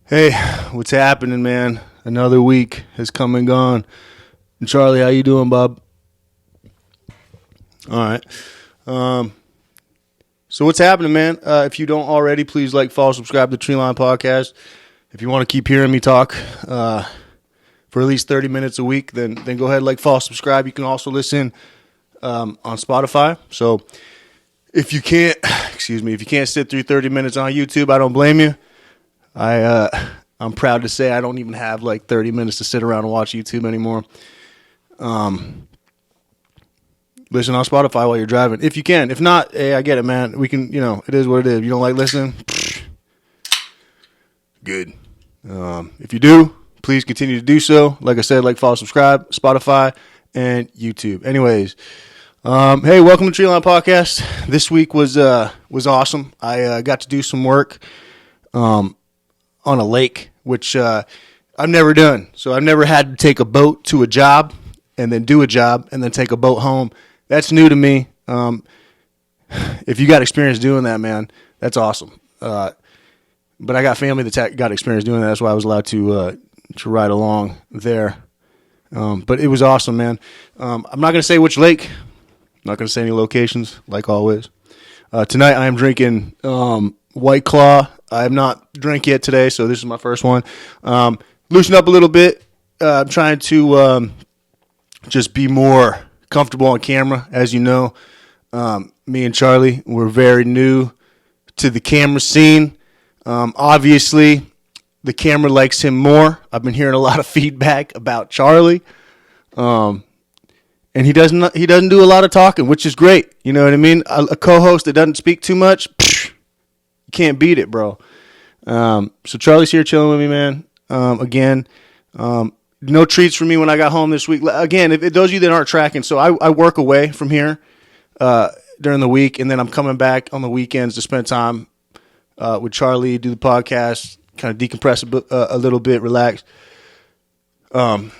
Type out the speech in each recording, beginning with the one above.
Hey, what's happening, man? Another week has come and gone. And Charlie, how you doing, Bob? All right. So what's happening, man? If you don't already, please follow, subscribe to the Treeline Podcast. If you want to keep hearing me talk for at least 30 minutes a week, then go ahead, follow, subscribe. You can also listen on Spotify. So if you can't, if you can't sit through 30 minutes on YouTube, I don't blame you. I'm proud to say I don't even have 30 minutes to sit around and watch YouTube anymore. Listen on Spotify while you're driving, if you can. If not, hey, I get it, man. We can, it is what it is. If you don't like listening, good. If you do, please continue to do so. Like I said, follow, subscribe, Spotify, and YouTube. Anyways, hey, welcome to Treeline Podcast. This week was awesome. I got to do some work on a lake, which I've never done. So I've never had to take a boat to a job and then do a job and then take a boat home. That's new to me. If you got experience doing that, man, that's awesome. But I got family that got experience doing that. That's why I was allowed to ride along there. But it was awesome, man. I'm not going to say which lake. I'm not going to say any locations, like always. Tonight I am drinking White Claw. I have not drank yet today, so this is my first one. Loosen up a little bit. I'm trying to just be more comfortable on camera. As you know, me and Charlie, we're very new to the camera scene. Obviously, the camera likes him more. I've been hearing a lot of feedback about Charlie. And he doesn't do a lot of talking, which is great. You know what I mean? A co-host that doesn't speak too much, you can't beat it, bro. So Charlie's here chilling with me, man. Again, no treats for me when I got home this week. Again, if those of you that aren't tracking, so I work away from here during the week, and then I'm coming back on the weekends to spend time with Charlie, do the podcast, kind of decompress a little bit, relax. So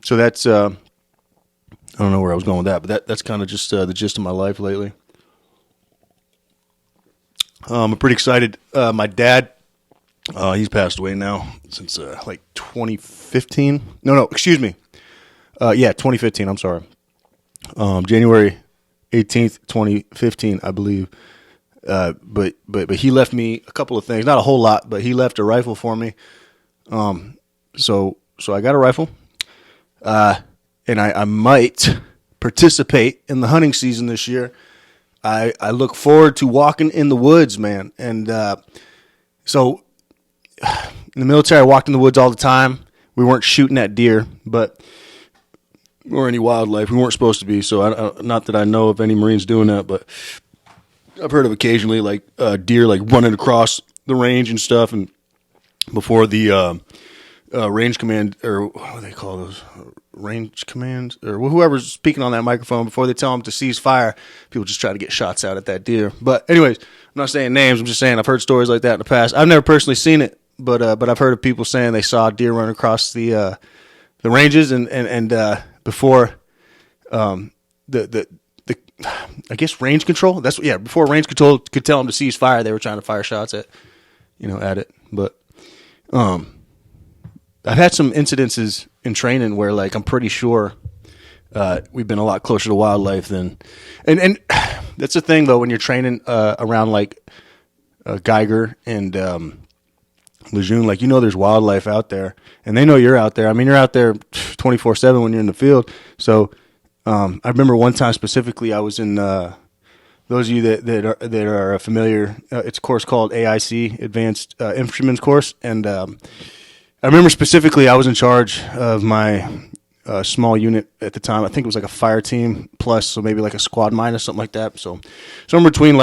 that's I don't know where I was going with that, but that's kind of just the gist of my life lately. I'm pretty excited. My dad, he's passed away now since 2015. No, excuse me. 2015. I'm sorry. January 18th, 2015, I believe. But he left me a couple of things, not a whole lot, but he left a rifle for me. So I got a rifle. And I might participate in the hunting season this year. I look forward to walking in the woods, man. And so in the military, I walked in the woods all the time. We weren't shooting at deer, or any wildlife. We weren't supposed to be. So not that I know of any Marines doing that, but I've heard of occasionally deer running across the range and stuff. And before the range command, or what do they call those? Range commands, or whoever's speaking on that microphone, before they tell them to cease fire, people just try to get shots out at that deer. But anyways, I'm not saying names. I'm just saying I've heard stories like that in the past. I've never personally seen it, but I've heard of people saying they saw deer run across the ranges, and before the I guess range control. Before range control could tell them to cease fire, they were trying to fire shots at it. But I've had some incidences in training where I'm pretty sure we've been a lot closer to wildlife than, and that's the thing though, when you're training around Geiger and Lejeune, there's wildlife out there, and they know you're out there. I mean, you're out there 24/7 when you're in the field. So I remember one time specifically, I was in those of you that are familiar, it's a course called AIC, Advanced Infantryman's Course, and I remember specifically I was in charge of my small unit at the time. I think it was a fire team plus, so maybe a squad minus, something like that. So somewhere between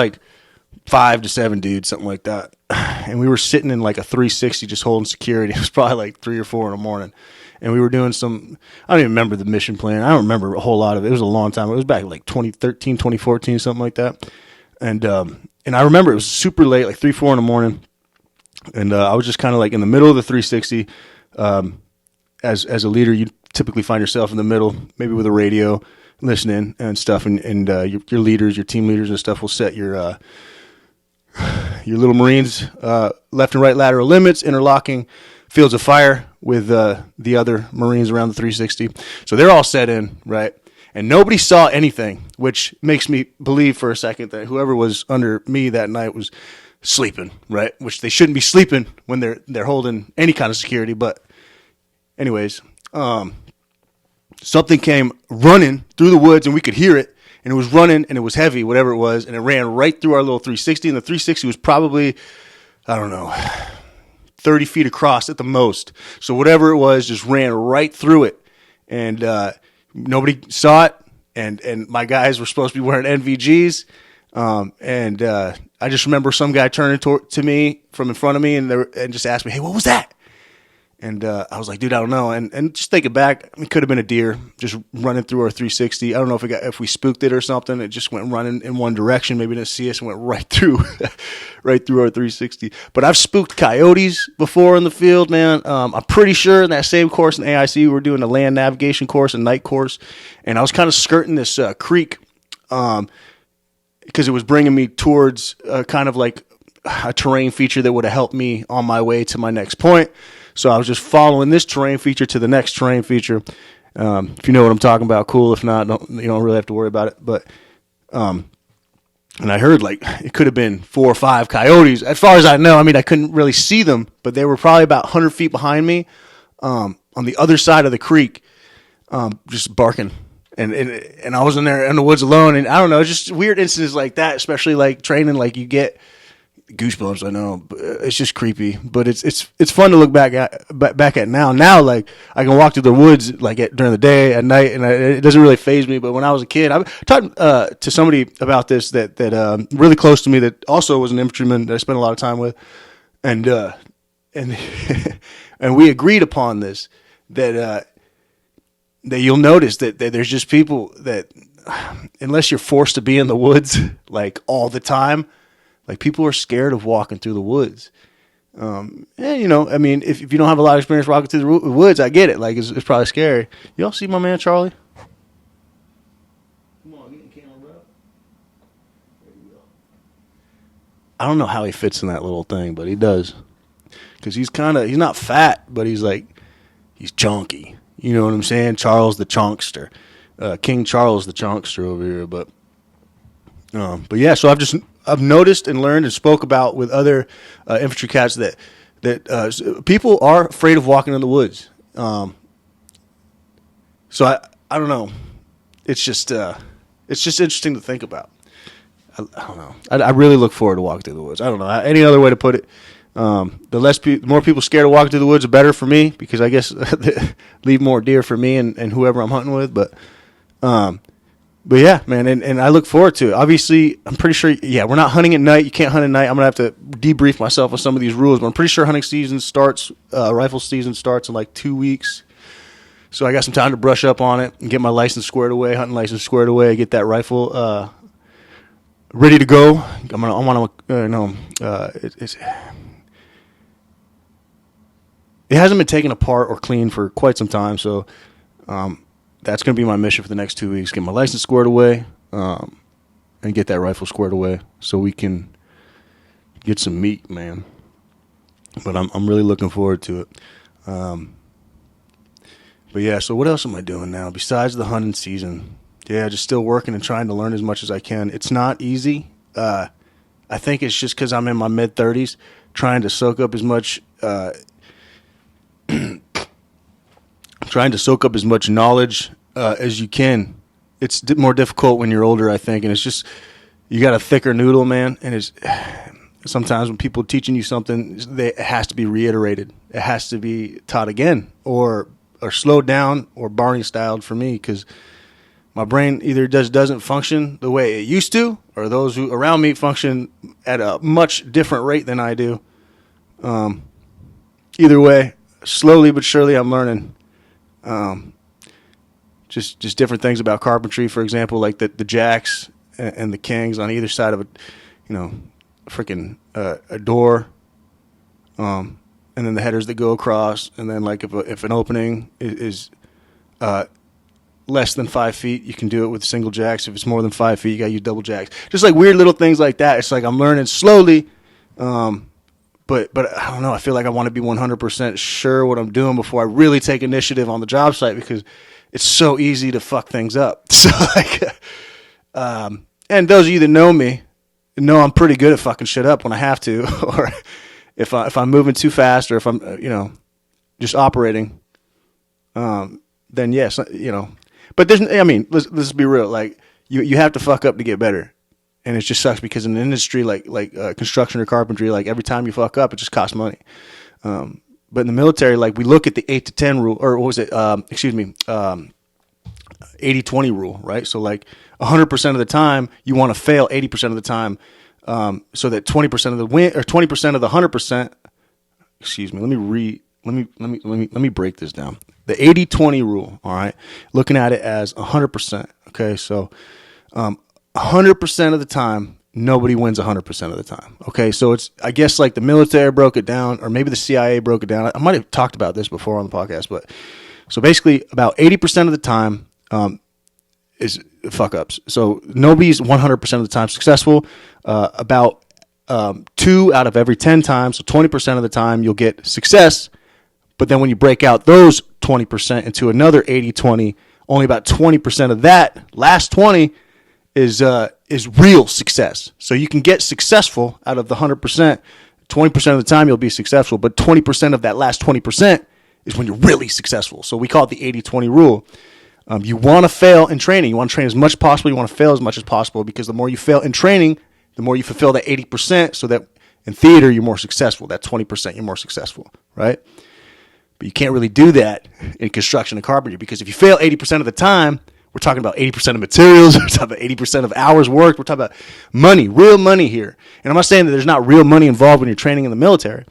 5 to 7 dudes, something like that. And we were sitting in a 360 just holding security. It was probably 3 or 4 in the morning. And we were doing I don't even remember the mission plan. I don't remember a whole lot of it. It was a long time. It was back 2013, 2014, something like that. And I remember it was super late, 3, 4 in the morning. And I was just kind of in the middle of the 360. As a leader, you typically find yourself in the middle, maybe with a radio, listening and stuff. And your leaders, your team leaders and stuff will set your your little Marines, left and right lateral limits, interlocking fields of fire with the other Marines around the 360. So they're all set in, right? And nobody saw anything, which makes me believe for a second that whoever was under me that night was sleeping, right? Which they shouldn't be sleeping when they're holding any kind of security. But anyways, something came running through the woods, and we could hear it. And it was running, and it was heavy, whatever it was, and it ran right through our little 360. And the 360 was probably, I don't know, 30 feet across at the most. So whatever it was just ran right through it. And nobody saw it. And my guys were supposed to be wearing NVGs. And I just remember some guy turning to me from in front of me and just asked me, "Hey, what was that?" And I was like, "Dude, I don't know." And just thinking back, it could have been a deer just running through our 360. I don't know if we spooked it or something. It just went running in one direction. Maybe it didn't see us and went right through our 360. But I've spooked coyotes before in the field, man. I'm pretty sure in that same course in AIC, we were doing a land navigation course, a night course. And I was kind of skirting this creek because it was bringing me towards kind of like a terrain feature that would have helped me on my way to my next point. So I was just following this terrain feature to the next terrain feature. If you know what I'm talking about, cool. If not, you don't really have to worry about it. But and I heard like it could have been 4 or 5 coyotes. As far as I know, I mean I couldn't really see them, but they were probably about 100 feet behind me on the other side of the creek, just barking. And I was in there in the woods alone, and I don't know, just weird incidents like that, especially like training, like you get goosebumps. I know, but it's just creepy, but it's fun to look back at now. Now, like I can walk through the woods like during the day, at night, and it doesn't really faze me. But when I was a kid, I talked to somebody about this that really close to me that also was an infantryman that I spent a lot of time with, and and we agreed upon this that you'll notice that there's just people that unless you're forced to be in the woods like all the time. Like, people are scared of walking through the woods. And, you know, I mean, if you don't have a lot of experience walking through the woods, I get it. Like, it's probably scary. Y'all see my man, Charlie? Come on, get in the camera, bro. There you go. I don't know how he fits in that little thing, but he does. Because he's not fat, but he's chunky. You know what I'm saying? Charles the Chunkster. King Charles the Chunkster over here. But yeah, so I've noticed and learned and spoke about with other infantry cats that people are afraid of walking in the woods. So I don't know. It's just interesting to think about. I don't know. I really look forward to walking through the woods. I don't know any other way to put it. The more people scared of walking through the woods, the better for me, because I guess leave more deer for me and whoever I'm hunting with. But yeah, man, and I look forward to it. Obviously, I'm pretty sure, yeah, we're not hunting at night. You can't hunt at night. I'm going to have to debrief myself with some of these rules, but I'm pretty sure hunting season starts, rifle season starts in like 2 weeks. So I got some time to brush up on it and get my license squared away, hunting license squared away, get that rifle ready to go. It hasn't been taken apart or cleaned for quite some time, so that's going to be my mission for the next 2 weeks. Get my license squared away and get that rifle squared away so we can get some meat, man. But I'm really looking forward to it. But yeah, so what else am I doing now besides the hunting season? Yeah, just still working and trying to learn as much as I can. It's not easy. I think it's just because I'm in my mid-30s, trying to soak up as much knowledge as you can. It's more difficult when you're older, I think, and it's just you got a thicker noodle, man. And it's sometimes when people are teaching you something, it has to be reiterated. It has to be taught again, or slowed down, or Barney styled for me, because my brain either doesn't function the way it used to, or those who around me function at a much different rate than I do. Either way, slowly but surely, I'm learning. Just different things about carpentry, for example, like the jacks and the kings on either side of a door, and then the headers that go across, and then like if an opening is less than 5 feet, you can do it with single jacks. If it's more than 5 feet, you got to use double jacks. Just like weird little things like that. It's like I'm learning slowly, But I don't know. I feel like I want to be 100% sure what I'm doing before I really take initiative on the job site, because it's so easy to fuck things up. So like, and those of you that know me know I'm pretty good at fucking shit up when I have to, or if I'm moving too fast, or if I'm just operating, then yes, But let's be real. Like you have to fuck up to get better. And it just sucks because in an industry like construction or carpentry, like every time you fuck up, it just costs money. But in the military, like we look at the 8 to 10 rule, or what was it? 80-20 rule, right? So like 100% of the time, you want to fail 80% of the time, so that 20% of the win, or 20% of the 100%. Excuse me. Let me break this down. The 80-20 rule. All right, looking at it as 100%. Okay, so 100% of the time, nobody wins 100% of the time. Okay, so it's, I guess, like the military broke it down, or maybe the CIA broke it down. I might have talked about this before on the podcast, but so basically about 80% of the time is fuck ups. So nobody's 100% of the time successful. About 2 out of every 10 times, so 20% of the time, you'll get success. But then when you break out those 20% into another 80-20, only about 20% of that last 20 is real success. So you can get successful out of the 100%. 20% of the time you'll be successful, but 20% of that last 20% is when you're really successful. So we call it the 80-20 rule. You want to fail in training. You want to train as much as possible. You want to fail as much as possible, because the more you fail in training, the more you fulfill that 80%, so that in theater you're more successful. That 20% you're more successful, right? But you can't really do that in construction and carpentry, because if you fail 80% of the time, we're talking about 80% of materials. We're talking about 80% of hours worked. We're talking about money, real money here. And I'm not saying that there's not real money involved when you're training in the military,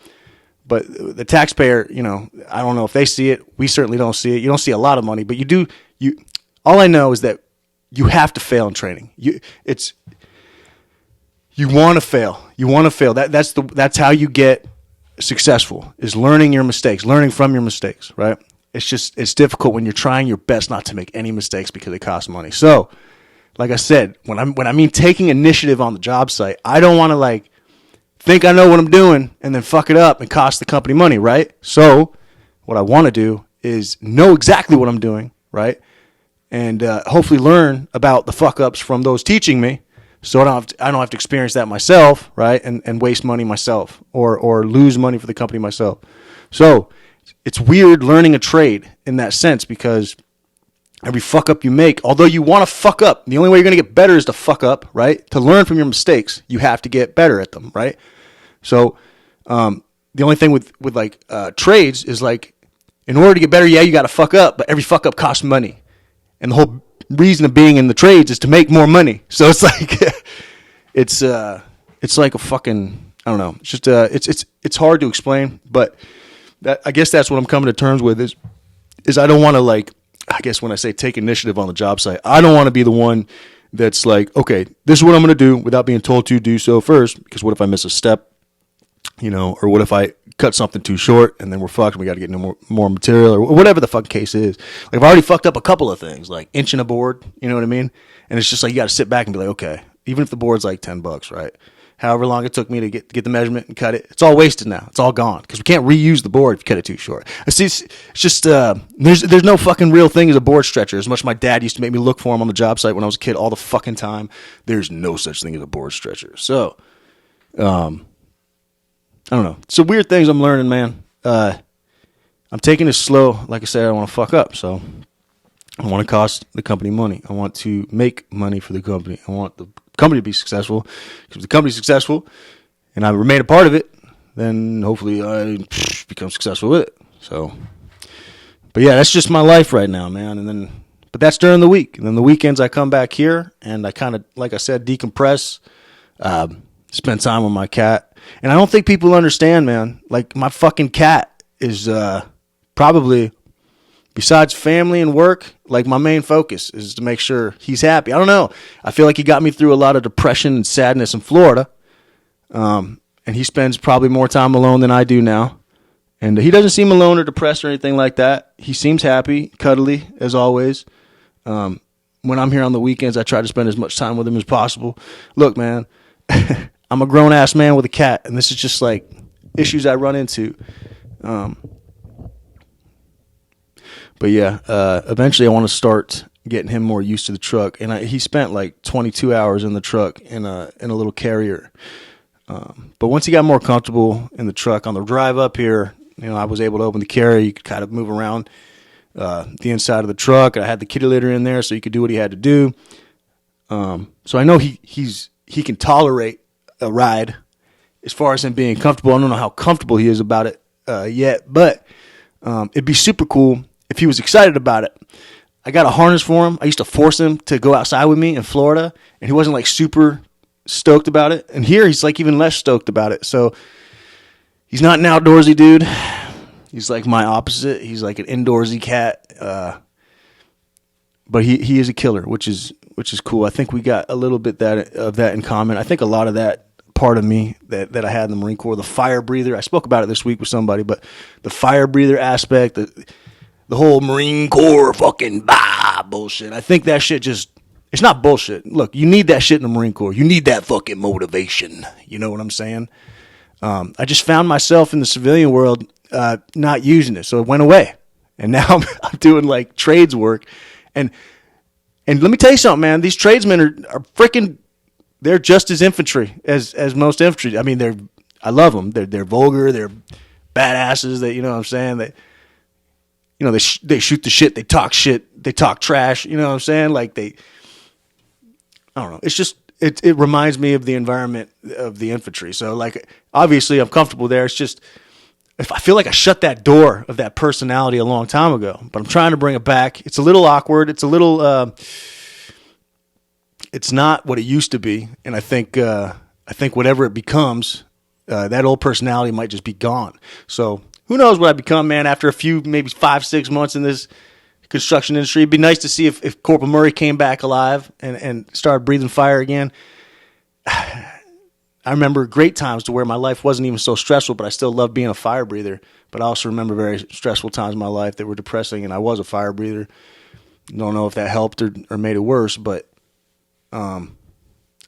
but the taxpayer, I don't know if they see it. We certainly don't see it. You don't see a lot of money, but you do. All I know is that you have to fail in training. You want to fail. You want to fail. That's how you get successful, is learning your mistakes, learning from your mistakes, right? It's difficult when you're trying your best not to make any mistakes because they cost money. So, like I said, when I mean taking initiative on the job site, I don't want to think I know what I'm doing and then fuck it up and cost the company money, right? So, what I want to do is know exactly what I'm doing, right? And hopefully learn about the fuck ups from those teaching me, so I don't have to experience that myself, right? And waste money myself, or lose money for the company myself. So it's weird learning a trade in that sense, because every fuck up you make, although you want to fuck up, the only way you're going to get better is to fuck up, right? To learn from your mistakes, you have to get better at them, right? So the only thing with trades is, in order to get better, you got to fuck up, but every fuck up costs money. And the whole reason of being in the trades is to make more money. So it's it's like a fucking, I don't know. It's just it's hard to explain, but I guess that's what I'm coming to terms with is I don't want to, I guess when I say take initiative on the job site, I don't want to be the one that's like, okay, this is what I'm going to do without being told to do so first, because what if I miss a step, or what if I cut something too short and then we're fucked and we got to get more material, or whatever the fucking case is. I've already fucked up a couple of things, like inching a board, you know what I mean? And it's just you got to sit back and be like, okay, even if the board's like $10, right? However long it took me to get the measurement and cut it, it's all wasted now. It's all gone, because we can't reuse the board if you cut it too short. It's just there's no fucking real thing as a board stretcher. As much as my dad used to make me look for them on the job site when I was a kid all the fucking time, there's no such thing as a board stretcher. So, I don't know. It's some weird things I'm learning, man. I'm taking it slow. Like I said, I don't want to fuck up. So I want to cost the company money. I want to make money for the company. I want the company to be successful. Because if the company's successful and I remain a part of it, then hopefully I become successful with it. So, but yeah, that's just my life right now, man. But that's during the week. And then the weekends I come back here and I kind of, like I said, decompress, spend time with my cat. And I don't think people understand, man. My fucking cat is probably, besides family and work, my main focus is to make sure he's happy. I don't know. I feel like he got me through a lot of depression and sadness in Florida. And he spends probably more time alone than I do now. And he doesn't seem alone or depressed or anything like that. He seems happy, cuddly, as always. When I'm here on the weekends, I try to spend as much time with him as possible. Look, man, I'm a grown ass man with a cat, and this is just like issues I run into. But yeah, eventually I want to start getting him more used to the truck. And he spent like 22 hours in the truck in a little carrier. But once he got more comfortable in the truck on the drive up here, I was able to open the carrier. You could kind of move around the inside of the truck. I had the kitty litter in there so he could do what he had to do. So I know he can tolerate a ride. As far as him being comfortable, I don't know how comfortable he is about it yet, but it'd be super cool if he was excited about it. I got a harness for him. I used to force him to go outside with me in Florida, and he wasn't like super stoked about it. And here he's like even less stoked about it. So he's not an outdoorsy dude. He's like my opposite. He's like an indoorsy cat. But he is a killer, which is cool. I think we got a little bit of that in common. I think a lot of that part of me that I had in the Marine Corps, the fire breather. I spoke about it this week with somebody, but the fire breather aspect, the whole Marine Corps fucking bullshit. I think that shit it's not bullshit. Look, you need that shit in the Marine Corps. You need that fucking motivation. You know what I'm saying? I just found myself in the civilian world not using it, so it went away. And now I'm doing like trades work. And let me tell you something, man. These tradesmen are freaking, they're just as infantry as most infantry. I mean, I love them. They're vulgar. They're badasses. You know what I'm saying? They shoot the shit. They talk shit. They talk trash. You know what I'm saying? Like I don't know. It's just, it reminds me of the environment of the infantry. So like, obviously I'm comfortable there. It's just, if I feel like I shut that door of that personality a long time ago, but I'm trying to bring it back. It's a little awkward. It's a little, it's not what it used to be. And I think whatever it becomes, that old personality might just be gone. So who knows what I become, man, after a few, maybe 5-6 months in this construction industry. It'd be nice to see if Corporal Murray came back alive and started breathing fire again. I remember great times to where my life wasn't even so stressful, but I still loved being a fire breather. But I also remember very stressful times in my life that were depressing, and I was a fire breather. Don't know if that helped or made it worse, but I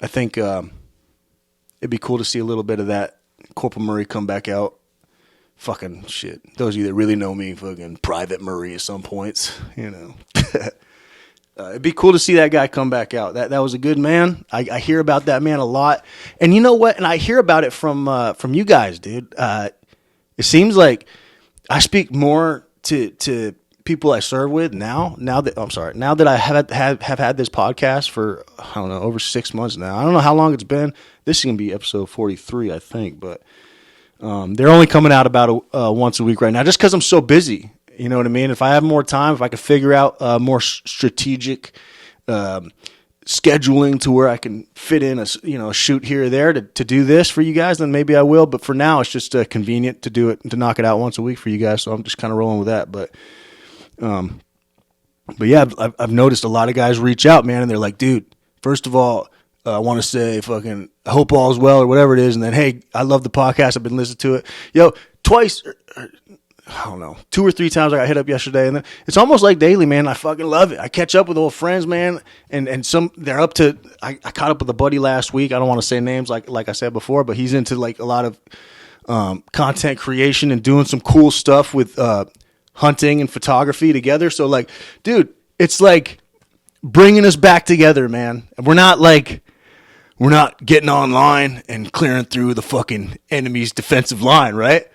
think it'd be cool to see a little bit of that Corporal Murray come back out. Fucking shit. Those of you that really know me, fucking Private Murray at some points, it'd be cool to see that guy come back out. That was a good man. I hear about that man a lot. And you know what? And I hear about it from you guys, dude. It seems like I speak more to people I serve with now that I have had this podcast for, I don't know, over 6 months now. I don't know how long it's been. This is going to be episode 43, I think, but they're only coming out about once a week right now just because I'm so busy. You know what I mean? If I have more time, if I could figure out more strategic scheduling to where I can fit in a shoot here or there to do this for you guys, then maybe I will. But for now, it's just convenient to do it, to knock it out once a week for you guys. So I'm just kind of rolling with that. But yeah, I've noticed a lot of guys reach out, man, and they're like, dude, first of all, I want to say fucking I hope all is well or whatever it is. And then, hey, I love the podcast. I've been listening to it. Yo, twice, I don't know, 2 or 3 times I got hit up yesterday. And then it's almost like daily, man. I fucking love it. I catch up with old friends, man. And some, they're up to, I caught up with a buddy last week. I don't want to say names like I said before, but he's into like a lot of content creation and doing some cool stuff with hunting and photography together. So like, dude, it's like bringing us back together, man. And we're not getting online and clearing through the fucking enemy's defensive line, right?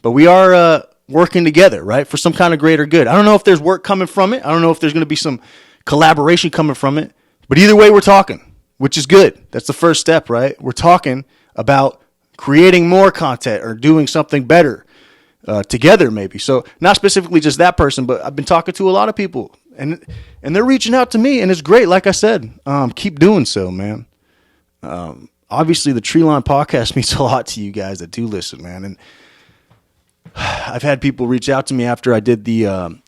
But we are working together, right, for some kind of greater good. I don't know if there's work coming from it. I don't know if there's going to be some collaboration coming from it. But either way, we're talking, which is good. That's the first step, right? We're talking about creating more content or doing something better together maybe. So not specifically just that person, but I've been talking to a lot of people, and they're reaching out to me, and it's great. Like I said, keep doing so, man. Obviously, the Treeline podcast means a lot to you guys that do listen, man. And I've had people reach out to me after I did the,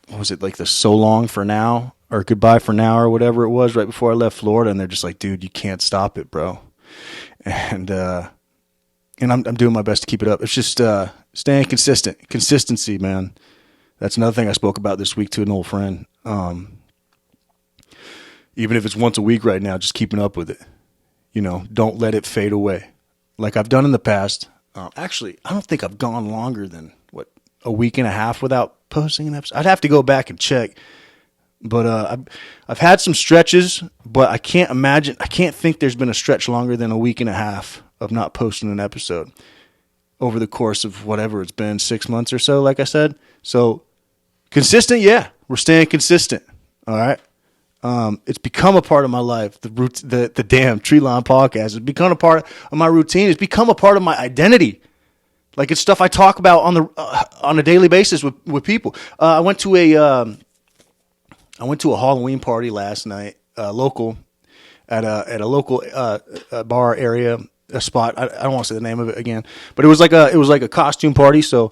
what was it, like the So Long for Now or Goodbye for Now or whatever it was right before I left Florida. And they're just like, dude, you can't stop it, bro. And I'm doing my best to keep it up. It's just staying consistent. Consistency, man. That's another thing I spoke about this week to an old friend. Even if it's once a week right now, just keeping up with it. Don't let it fade away. like I've done in the past. Actually, I don't think I've gone longer than a week and a half without posting an episode. I'd have to go back and check. But I've had some stretches, but I can't think there's been a stretch longer than a week and a half of not posting an episode over the course of whatever it's been, 6 months or so, like I said. So consistent, yeah, we're staying consistent. All right. It's become a part of my life. The damn Treeline podcast has become a part of my routine. It's become a part of my identity. Like, it's stuff I talk about on a daily basis with people. I went to a Halloween party last night, local, at a local bar area, a spot. I don't want to say the name of it again, but it was like a costume party. So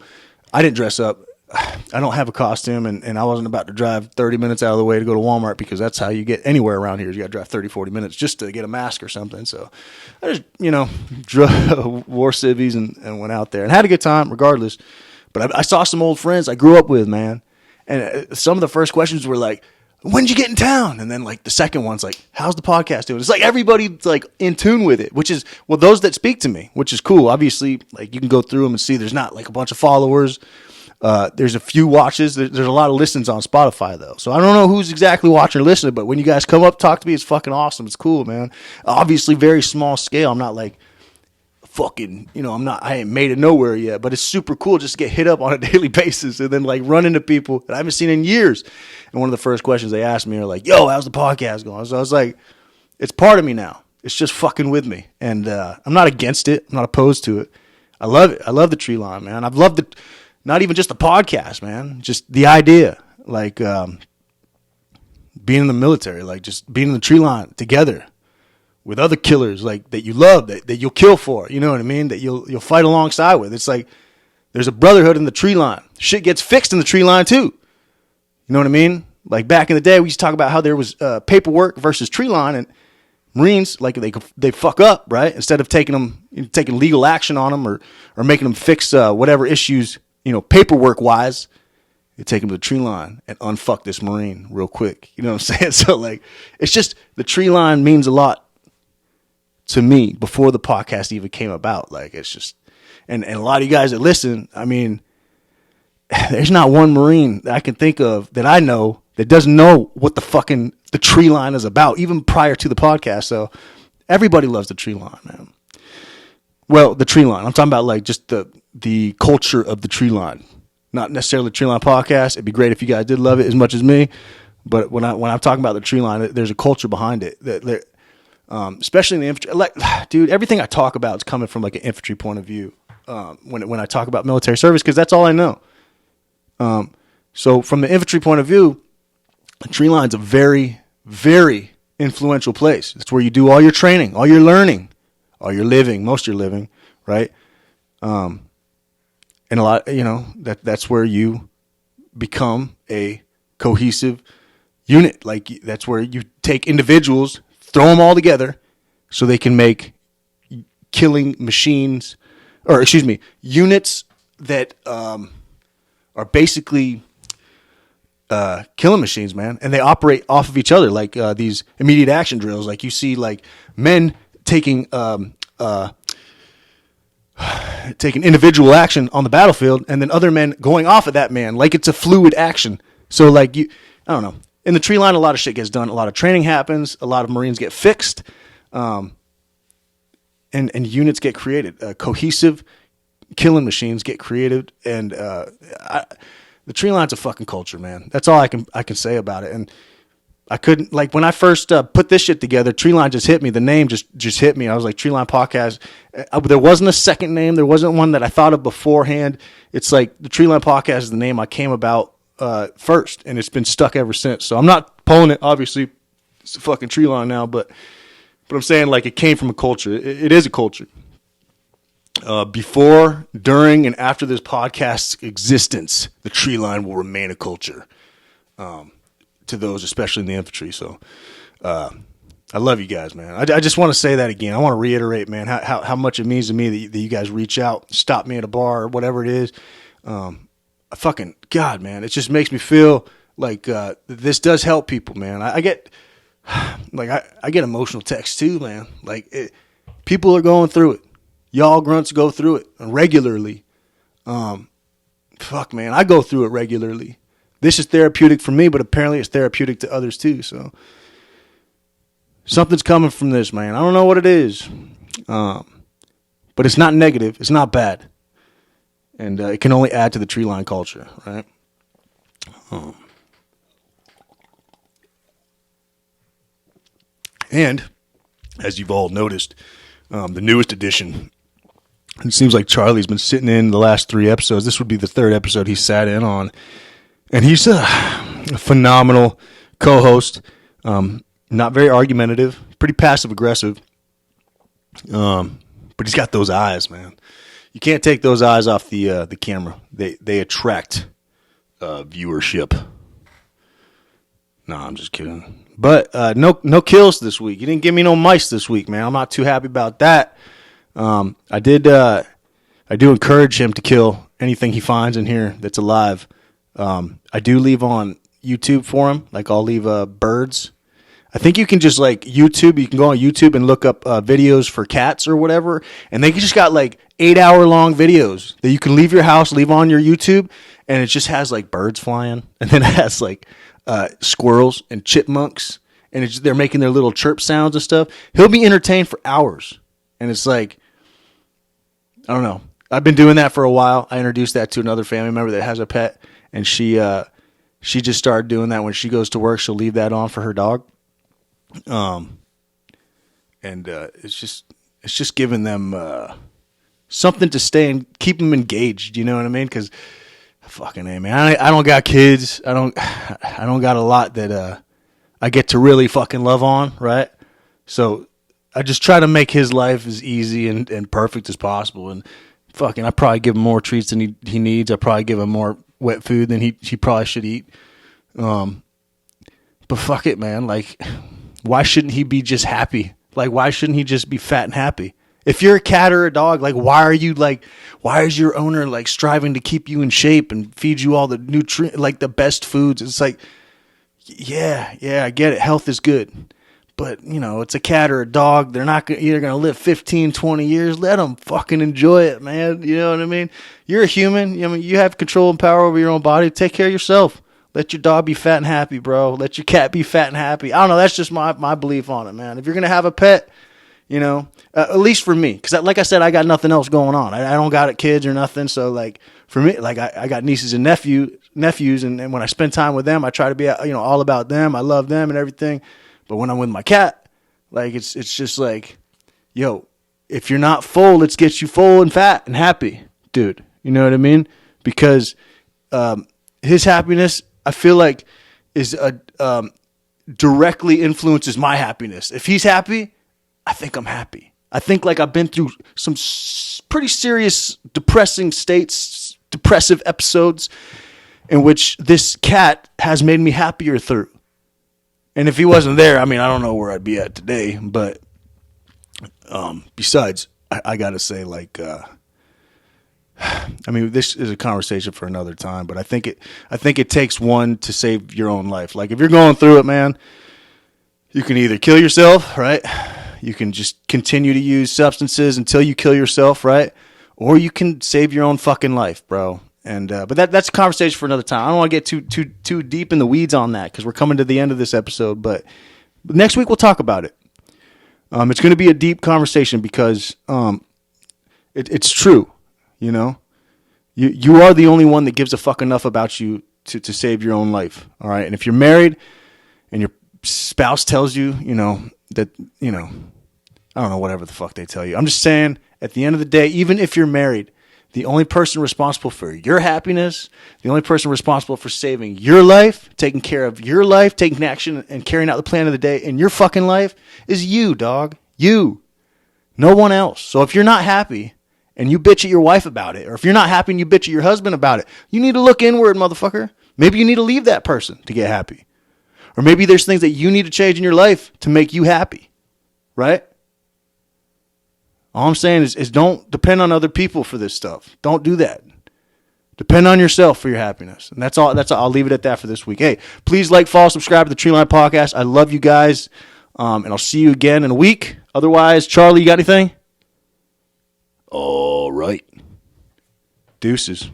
I didn't dress up. I don't have a costume, and I wasn't about to drive 30 minutes out of the way to go to Walmart, because that's how you get anywhere around here. You got to drive 30, 40 minutes just to get a mask or something. So I just, wore civvies and went out there and had a good time regardless. But I saw some old friends I grew up with, man. And some of the first questions were like, when did you get in town? And then like the second one's like, how's the podcast doing? It's like everybody's like in tune with it, which is, well, those that speak to me, which is cool. Obviously, like you can go through them and see there's not like a bunch of followers. There's a few watches. There's a lot of listens on Spotify, though. So I don't know who's exactly watching or listening, but when you guys come up, talk to me, it's fucking awesome. It's cool, man. Obviously, very small scale. I'm not like fucking, I ain't made it nowhere yet, but it's super cool just to get hit up on a daily basis and then like run into people that I haven't seen in years. And one of the first questions they asked me are like, yo, how's the podcast going? So I was like, it's part of me now. It's just fucking with me. And I'm not against it. I'm not opposed to it. I love it. I love the Treeline, man. I've loved it. Not even just the podcast, man. Just the idea, like being in the military, like just being in the Treeline together with other killers, like that you love, that you'll kill for. You know what I mean? That you'll fight alongside with. It's like there's a brotherhood in the Treeline. Shit gets fixed in the Treeline too. You know what I mean? Like back in the day, we used to talk about how there was paperwork versus Treeline, and Marines, like they fuck up, right? Instead of taking legal action on them or making them fix whatever issues, paperwork wise, you take them to the Treeline and unfuck this Marine real quick. You know what I'm saying? So like, it's just the Treeline means a lot to me before the podcast even came about. Like it's just, and a lot of you guys that listen, I mean, there's not one Marine that I can think of that I know that doesn't know what the Treeline is about, even prior to the podcast. So everybody loves the Treeline, man. Well, the Treeline. I'm talking about like just the culture of the Treeline, not necessarily the Treeline podcast. It'd be great if you guys did love it as much as me, but when I'm talking about the Treeline, there's a culture behind it that especially in the infantry. Like, dude, everything I talk about is coming from like an infantry point of view. When I talk about military service, because that's all I know. So from the infantry point of view, the Treeline's a very, very influential place. It's where you do all your training, all your learning, all your living, most of your living, right? And a lot, that's where you become a cohesive unit. Like that's where you take individuals, throw them all together so they can make killing machines, units that are basically killing machines, man. And they operate off of each other, like these immediate action drills. Like you see like men taking individual action on the battlefield, and then other men going off of that man, like it's a fluid action. So like I don't know. In the Treeline, a lot of shit gets done. A lot of training happens. A lot of Marines get fixed, and units get created. Cohesive killing machines get created, and the Treeline's a fucking culture, man. That's all I can say about it. And I couldn't, like, when I first put this shit together, Treeline just hit me. The name just hit me. I was like, Treeline Podcast. There wasn't a second name. There wasn't one that I thought of beforehand. It's like the Treeline Podcast is the name I came about first, and it's been stuck ever since. So I'm not pulling it. Obviously, it's a fucking Treeline now, but I'm saying, like, it came from a culture. It is a culture. Before, during, and after this podcast's existence, the Treeline will remain a culture. To those, especially in the infantry. So I love you guys, man. I just want to say that again. I want to reiterate, man, how much it means to me that you guys reach out, stop me at a bar or whatever it is. Fucking God, man, it just makes me feel like this does help people, man. I get like I get emotional texts too, man. Like people are going through it. Y'all grunts go through it regularly. Fuck, man, I go through it regularly. This is therapeutic for me, but apparently it's therapeutic to others too. So something's coming from this, man. I don't know what it is, but it's not negative. It's not bad, and it can only add to the tree line culture, right? And as you've all noticed, the newest edition. It seems like Charlie's been sitting in the last 3 episodes. This would be the 3rd episode he sat in on. And he's a phenomenal co-host. Not very argumentative. Pretty passive-aggressive. But he's got those eyes, man. You can't take those eyes off the camera. They attract viewership. No, I'm just kidding. But no kills this week. You didn't give me no mice this week, man. I'm not too happy about that. I do encourage him to kill anything he finds in here that's alive. I do leave on YouTube for him. Like I'll leave birds. I think you can just like YouTube. You can go on YouTube and look up videos for cats or whatever, and they just got like 8-hour long videos that you can leave your house, leave on your YouTube, and it just has like birds flying, and then it has like squirrels and chipmunks, and they're making their little chirp sounds and stuff. He'll be entertained for hours, and it's like, I don't know. I've been doing that for a while. I introduced that to another family member that has a pet, and she just started doing that when she goes to work. She'll leave that on for her dog, and it's just giving them something to stay and keep them engaged. You know what I mean? Because fucking A, man, I don't got kids. I don't got a lot that I get to really fucking love on, right? So I just try to make his life as easy and perfect as possible. And fucking, I probably give him more treats than he needs. I probably give him more wet food than he probably should eat. But fuck it, man. Like, why shouldn't he be just happy? Like, why shouldn't he just be fat and happy? If you're a cat or a dog, like, why is your owner like striving to keep you in shape and feed you all the nutrient, like the best foods? It's like, yeah, I get it. Health is good. But, you know, it's a cat or a dog. They're not either going to live 15, 20 years. Let them fucking enjoy it, man. You know what I mean? You're a human. I mean, you have control and power over your own body. Take care of yourself. Let your dog be fat and happy, bro. Let your cat be fat and happy. I don't know. That's just my belief on it, man. If you're going to have a pet, you know, at least for me. Because, like I said, I got nothing else going on. I don't got kids or nothing. So, like, for me, like, I got nieces and nephews. And when I spend time with them, I try to be, you know, all about them. I love them and everything. But when I'm with my cat, like, it's just like, yo, if you're not full, let's get you full and fat and happy, dude. You know what I mean? Because his happiness, I feel like, is directly influences my happiness. If he's happy, I think I'm happy. I think like I've been through some pretty serious depressive episodes in which this cat has made me happier through. And if he wasn't there, I mean, I don't know where I'd be at today. But besides, I got to say, like, I mean, this is a conversation for another time. But I think it takes one to save your own life. Like, if you're going through it, man, you can either kill yourself, right? You can just continue to use substances until you kill yourself, right? Or you can save your own fucking life, bro. And but that's a conversation for another time. I don't want to get too deep in the weeds on that because we're coming to the end of this episode. But next week we'll talk about it. It's going to be a deep conversation because it's true. You know, you are the only one that gives a fuck enough about you to save your own life. All right, and if you're married and your spouse tells you, you know, that, you know, I don't know, whatever the fuck they tell you. I'm just saying, at the end of the day, even if you're married, the only person responsible for your happiness, the only person responsible for saving your life, taking care of your life, taking action and carrying out the plan of the day in your fucking life is you, dog. You. No one else. So if you're not happy and you bitch at your wife about it, or if you're not happy and you bitch at your husband about it, you need to look inward, motherfucker. Maybe you need to leave that person to get happy. Or maybe there's things that you need to change in your life to make you happy. Right? All I'm saying is don't depend on other people for this stuff. Don't do that. Depend on yourself for your happiness. And that's all. I'll leave it at that for this week. Hey, please like, follow, subscribe to the Treeline Podcast. I love you guys. And I'll see you again in a week. Otherwise, Charlie, you got anything? All right. Deuces.